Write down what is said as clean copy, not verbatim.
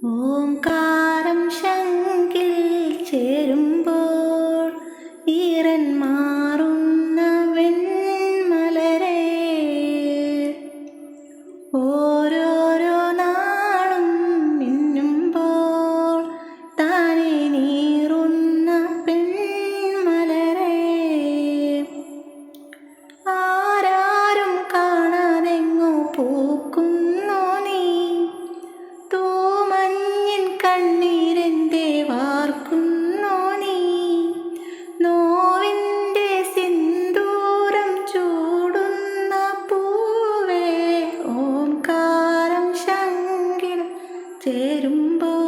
ഓംകാരം ശങ്കിൽ ചേരുമ്പോൾ ഈറൻ മാറുന്ന വെൺമലരെ ഓരോരോ നാളും മിന്നുമ്പോൾ താനെ നീറുന്ന പെൺമലരെ ആരാരും കാണാതെങ്ങോ പൂക്കുന്നു നീ തൂമഞ്ഞിൻ കണ്ണീരെന്തേ വാർക്കുന്നു നീ നോവിൻ്റെ സിന്ദൂരം ചൂടുന്ന പൂവേ ഓംകാരം ശങ്കിൽ ചേരുമ്പോൾ